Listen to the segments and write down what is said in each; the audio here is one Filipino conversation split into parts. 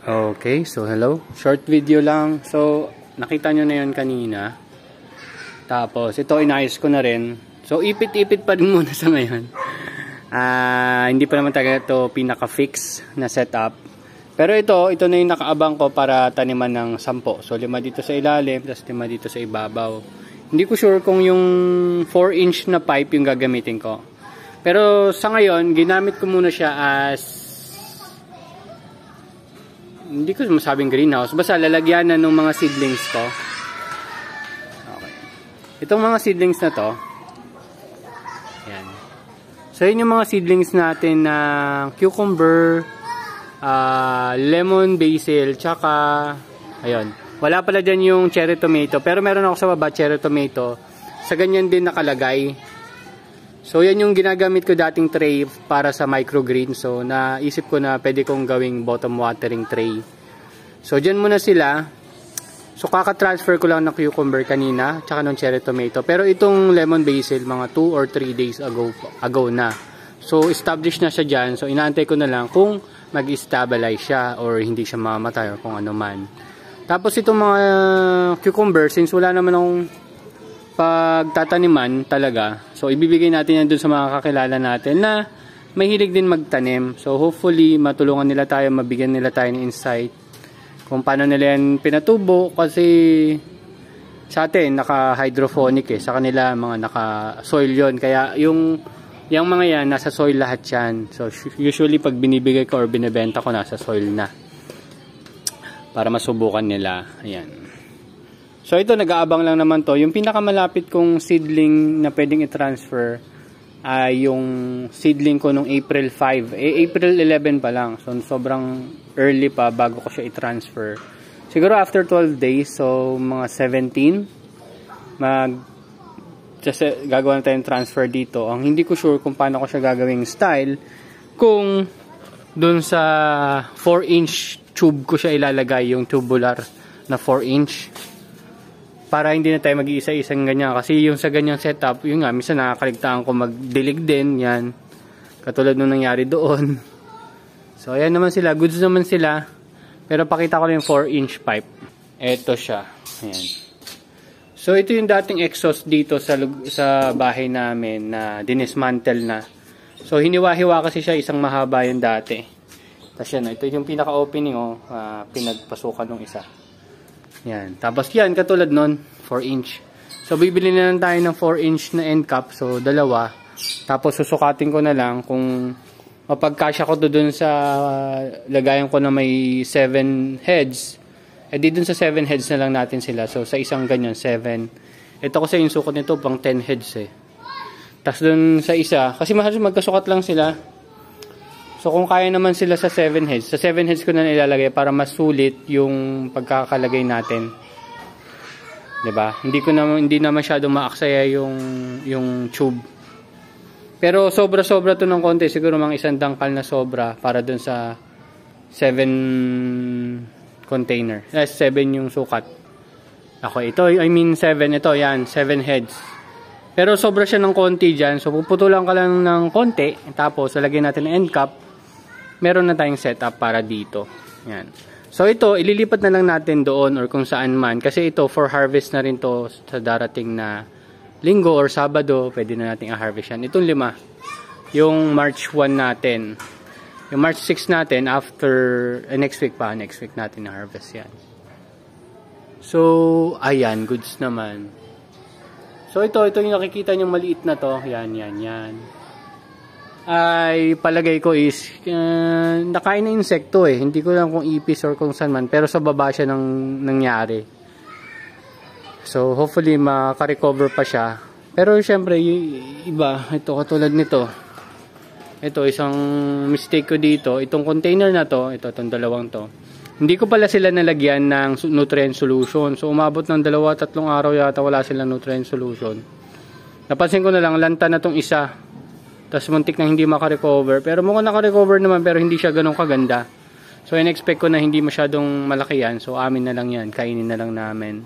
Okay, so hello. Short video lang. So, nakita nyo na yun kanina. Tapos, ito inayos ko na rin. So, ipit-ipit pa rin muna sa ngayon. Hindi pa naman talaga ito pinaka-fix na setup. Pero ito na yung nakaabang ko para taniman ng 10. So, 5 dito sa ilalim, tapos 5 dito sa ibabaw. Hindi ko sure kung yung 4-inch na pipe yung gagamitin ko. Pero sa ngayon, ginamit ko muna siya as hindi ko masabing greenhouse. Basta lalagyan na ng mga seedlings ko. Okay. Itong mga seedlings na to. Yan. So yun yung mga seedlings natin na cucumber, lemon basil, tsaka ayun. Wala pala dyan yung cherry tomato. Pero meron ako sa baba cherry tomato. Sa ganyan din nakalagay. So yan yung ginagamit ko dating tray para sa microgreen. So naisip ko na pwede kong gawing bottom watering tray. So dyan muna sila. So kaka-transfer ko lang ng cucumber kanina, tsaka ng cherry tomato. Pero itong lemon basil mga 2 or 3 days ago na. So established na siya dyan. So inaantay ko na lang kung mag-stabilize siya or hindi siya mamamatay or kung ano man. Tapos itong mga cucumber, since wala naman akong pagtataniman talaga, so ibibigay natin yan dun sa mga kakilala natin na mahilig din magtanim. So hopefully matulungan nila tayo, mabigyan nila tayo ng insight kung paano nila yan pinatubo, kasi sa atin naka-hydroponic sa kanila mga naka-soil yon. Kaya yung mga yan nasa soil lahat yan. So usually pag binibigay ko or binibenta ko, nasa soil na para masubukan nila. Ayan. So ito, nag-aabang lang naman to. Yung pinakamalapit kong seedling na pwedeng i-transfer ay yung seedling ko nung April 5. April 11 pa lang. So sobrang early pa bago ko siya i-transfer. Siguro after 12 days, so mga 17, gagawa na tayong transfer dito. Ang hindi ko sure kung paano ko siya gagawing style, kung dun sa 4-inch tube ko siya ilalagay, yung tubular na 4-inch. Para hindi na tayo mag-iisa-isang ganyan. Kasi yung sa ganyang setup, yun nga, minsan nakakaligtaan ko magdilig din, yan. Katulad nung nangyari doon. So, ayan naman sila. Goods naman sila. Pero pakita ko na yung 4-inch pipe. Ito siya. Ayan. So, ito yung dating exhaust dito sa bahay namin na dinismantle na. So, hiniwa-hiwa kasi siya, isang mahaba yung dati. Tapos yan, ito yung pinaka-opening, pinagpasukan ng isa. Yan. Tapos yan, katulad nun, 4-inch. So, bibili na lang tayo ng 4-inch na end cap. So, dalawa. Tapos, susukatin ko na lang kung mapagkasya ko to dun sa lagayan ko na may 7 heads. Eh, di dun sa 7 heads na lang natin sila. So, sa isang ganyan, 7. Ito kasi yung sukat nito, pang 10 heads Tapos, dun sa isa, kasi magkasukat lang sila. So, kung kaya naman sila sa 7 heads, sa 7 heads ko na ilalagay para mas sulit yung pagkakalagay natin. 'Di ba? Hindi na masyadong maaksaya yung tube. Pero sobra-sobra to ng konti, siguro mga isang dangkal na sobra para dun sa 7 container. 7 yung sukat. Okay, ito, 7 ito, yan, 7 heads. Pero sobra siya ng konti dyan. So, puputulan ka lang ng konti. Tapos, lalagyan natin ng end cap. Meron na tayong setup para dito. Yan. So, ito, ililipat na lang natin doon or kung saan man. Kasi ito, for harvest na rin to sa darating na linggo or sabado. Pwede na natin i-harvest yan. Itong 5. Yung March 1 natin. Yung March 6 natin, after, next week natin na-harvest yan. So, ayan, goods naman. So ito yung nakikita nyo maliit na to, yan, ay palagay ko is nakain na insekto hindi ko lang kung ipis or kung saan man, pero sa baba siya nangyari. So hopefully makarecover pa siya. Pero syempre iba, ito katulad nito, ito isang mistake ko dito, itong container na to, itong dalawang to, hindi ko pala sila nalagyan ng nutrient solution. So, umabot ng 2-3 araw yata wala silang nutrient solution. Napansin ko na lang, lanta na tong isa. Tapos, muntik na hindi makarecover. Pero mukhang nakarecover naman, pero hindi siya ganun kaganda. So, in-expect ko na hindi masyadong malaki yan. So, amin na lang yan. Kainin na lang namin.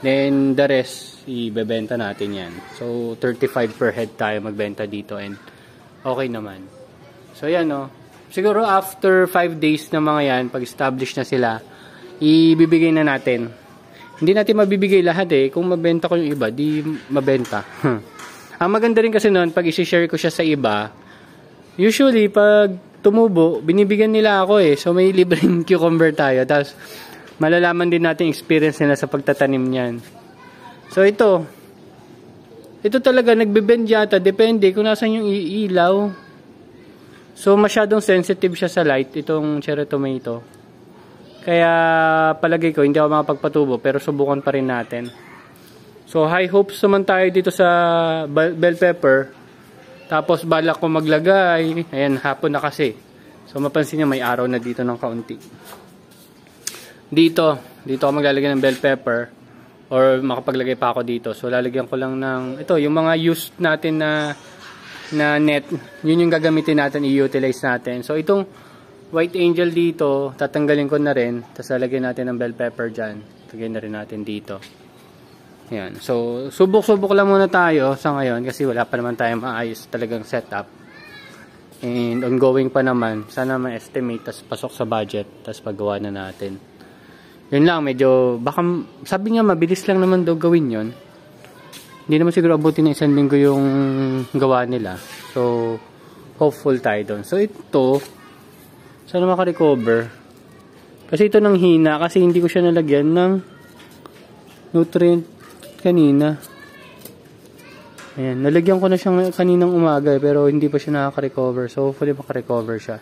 Then, the rest, ibebenta natin yan. So, 35 per head tayo magbenta dito. And, okay naman. So, yan siguro after 5 days na mga yan, pag established na sila, ibibigay na natin. Hindi natin mabibigay lahat eh. Kung mabenta ko yung iba, di mabenta. Ang maganda rin kasi noon, pag isi-share ko siya sa iba, usually pag tumubo, binibigyan nila ako eh. So may libreng cucumber tayo. Tapos malalaman din natin experience nila sa pagtatanim niyan. So ito talaga nagbe-bend yata. Depende kung nasan yung ilaw. So masyadong sensitive siya sa light, itong cherry tomato. Kaya palagay ko hindi ako makapagpatubo pero subukan pa rin natin. So high hopes naman tayo dito sa bell pepper. Tapos balak ko maglagay. Ayan, hapon na kasi. So mapansin niyo may araw na dito ng kaunti. Dito ako maglalagay ng bell pepper. Or makapaglagay pa ako dito. So lalagyan ko lang ng ito, yung mga used natin na net. Yun yung gagamitin natin, i-utilize natin. So itong white angel dito, tatanggalin ko na rin. Tapos lalagyan natin ng bell pepper dyan. Lagyan na rin natin dito. Ayan. So, subok-subok lang muna tayo sa ngayon. Kasi wala pa naman tayong maayos talagang setup. And ongoing pa naman. Sana ma-estimate. Tapos pasok sa budget. Tapos paggawa na natin. Yun lang. Medyo, baka, sabi niya mabilis lang naman daw gawin yun. Hindi naman siguro abutin ng 1 linggo yung gawa nila. So, hopeful tayo doon. So, ito, sana makarecover. Kasi ito nang hina. Kasi hindi ko siya nalagyan ng nutrient kanina. Ayan. Nalagyan ko na siya kaninang umaga. Pero hindi pa siya nakaka-recover. So hopefully makarecover siya.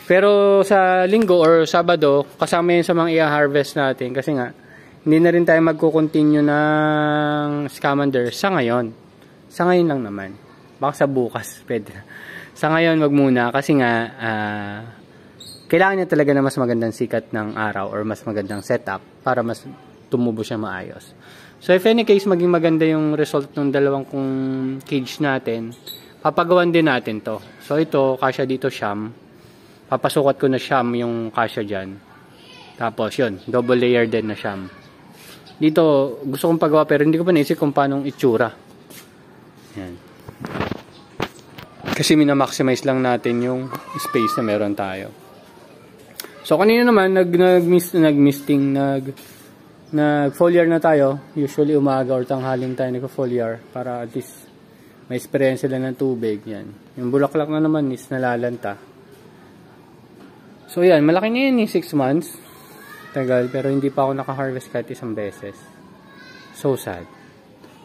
Pero sa linggo or Sabado, kasama yun sa mga i-harvest natin. Kasi nga, hindi na rin tayo magkukontinue ng scamander sa ngayon. Sa ngayon lang naman. Baka sa bukas. Pwede. Sa ngayon, wag muna kasi nga kailangan niya talaga na mas magandang sikat ng araw or mas magandang setup para mas tumubo siya maayos. So if any case maging maganda yung result ng dalawang kong cage natin, papagawan din natin to. So ito, kasya dito siyam. Papasukat ko na siyam yung kasya dyan. Tapos yun, double layer din na siyam. Dito, gusto kong pagawa pero hindi ko pa naisip kung paano itsura. Yan. Kasi minamaximize lang natin yung space na meron tayo. So kanina naman nag-foliar na tayo. Usually umaga or tanghaling tayo nag-foliar para at least may experience sila ng tubig. Yan. Yung bulaklak na naman is nalalanta. So yan, malaki na yan 6 months. Tagal pero hindi pa ako naka-harvest kahit isang beses. So sad.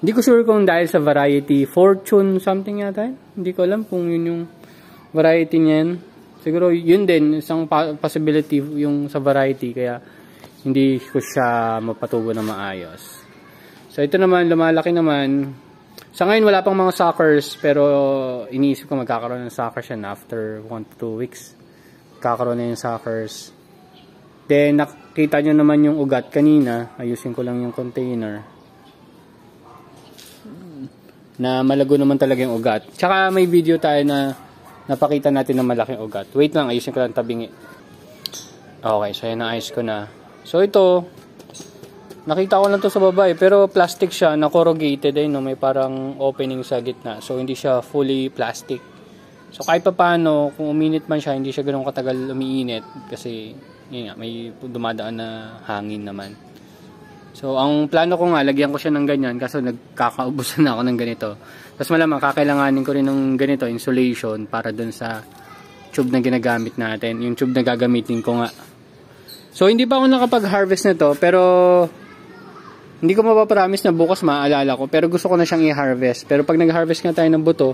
Hindi ko sure kung dahil sa variety, fortune something yata. Hindi ko alam kung yun yung variety niyan. Siguro yun din, isang possibility yung sa variety. Kaya hindi ko siya mapatubo na maayos. So ito naman, lumalaki naman. Sa ngayon wala pang mga suckers. Pero iniisip ko magkakaroon ng suckers yan after 1 to 2 weeks. Kakaroon na yung suckers. Then nakita nyo naman yung ugat kanina. Ayusin ko lang yung container. Na malago naman talaga yung ugat. Tsaka may video tayo na napakita natin na malaking ugat. Wait lang, ayusin ko lang tabingi. Okay, so yan na ayos ko na. So ito, nakita ko lang to sa baba pero plastic siya, na corrugated eh, no? May parang opening sa gitna. So hindi siya fully plastic. So kahit pa paano, kung uminit man siya, hindi siya ganoon katagal umiinit. Kasi yun nga, may dumadaan na hangin naman. So, ang plano ko nga, lagyan ko siya ng ganyan kasi nagkakaubusan na ako ng ganito. Tapos malamang, kakailanganin ko rin ng ganito, insulation, para dun sa tube na ginagamit natin. Yung tube na gagamitin ko nga. So, hindi pa ako nakapag-harvest na to, pero hindi ko mapapromise na bukas maaalala ko. Pero gusto ko na siyang i-harvest. Pero pag nag-harvest nga tayo ng buto,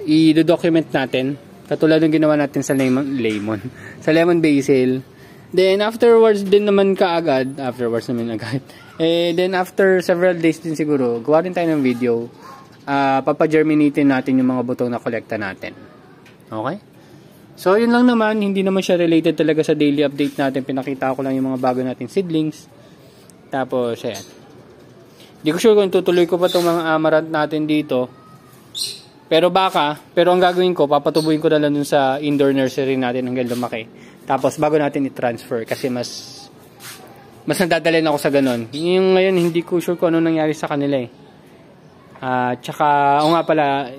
i-document natin. Katulad ng ginawa natin sa sa lemon basil. Then afterwards din naman kaagad, then after several days din siguro, gawa rin tayo ng video, papagerminatin natin yung mga butong na kolekta natin. Okay? So yun lang naman, hindi naman siya related talaga sa daily update natin, pinakita ko lang yung mga bago nating seedlings. Tapos ayan. Hindi ko sure kung tutuloy ko pa itong mga amaranth natin dito. Pero ang gagawin ko, papatubuin ko na lang dun sa indoor nursery natin hanggang lumaki. Tapos bago natin i-transfer kasi mas nadadalhin ako sa ganun. Yung ngayon hindi ko sure kung ano nangyari sa kanila eh. Tsaka, o nga pala,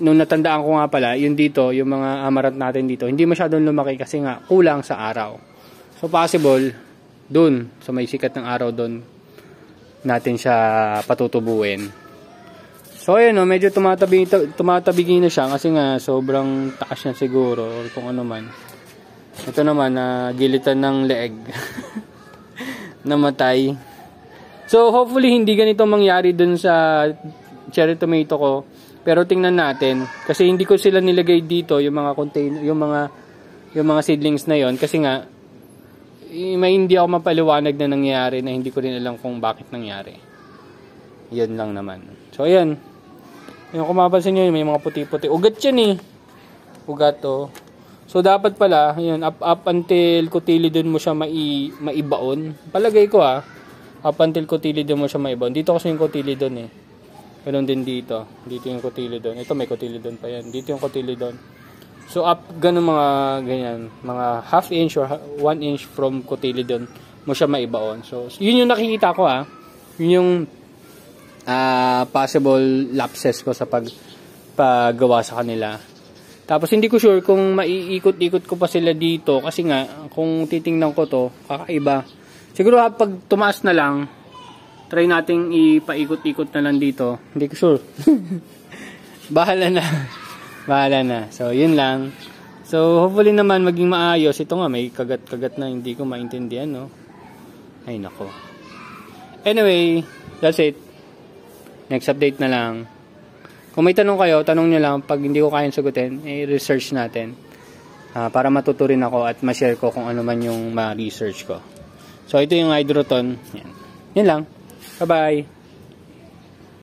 nung natandaan ko nga pala, yung dito, yung mga amaranth natin dito, hindi masyadong lumaki kasi nga kulang sa araw. So possible, dun, sa may sikat ng araw dun, natin siya patutubuin. So ayun, no, medyo tumatabigi na siya kasi nga sobrang taas niya siguro or kung ano man. Ito naman, gilitan ng leeg. Namatay. So hopefully hindi ganito mangyari dun sa cherry tomato ko. Pero tingnan natin kasi hindi ko sila nilagay dito yung mga container, yung mga seedlings na yon kasi nga may hindi ako mapaliwanag na nangyari na hindi ko rin alam kung bakit nangyari. Yan lang naman. So ayan. Yung kung mapapansin niyo may mga puti-puti. Ugat 'yan eh. Ugat to. So dapat pala, ayan, up until cotyledon mo siya maibaon. Palagay ko up until cotyledon mo siya maibaon. Dito kasi yung cotyledon eh. Meron din dito. Dito yung cotyledon. Ito may cotyledon pa yan. Dito yung cotyledon. So up, ganun mga ganyan. Mga half inch or 1 inch from cotyledon mo siya maibaon. So yun yung nakikita ko Yun yung possible lapses ko sa paggawa sa kanila. Tapos hindi ko sure kung maiikot-ikot ko pa sila dito. Kasi nga, kung titingnan ko to, kakaiba. Siguro pag tumaas na lang, try nating ipaikot-ikot na lang dito. Hindi ko sure. Bahala na. Bahala na. So, yun lang. So, hopefully naman maging maayos. Ito nga, may kagat-kagat na hindi ko maintindihan, no? Ay, nako. Anyway, that's it. Next update na lang. Kung may tanong kayo, tanong nyo lang. Pag hindi ko kayang sagutin, research natin. Para matuto rin ako at ma-share ko kung ano man yung ma-research ko. So, ito yung hydroton. Yan. Yan lang. Bye-bye.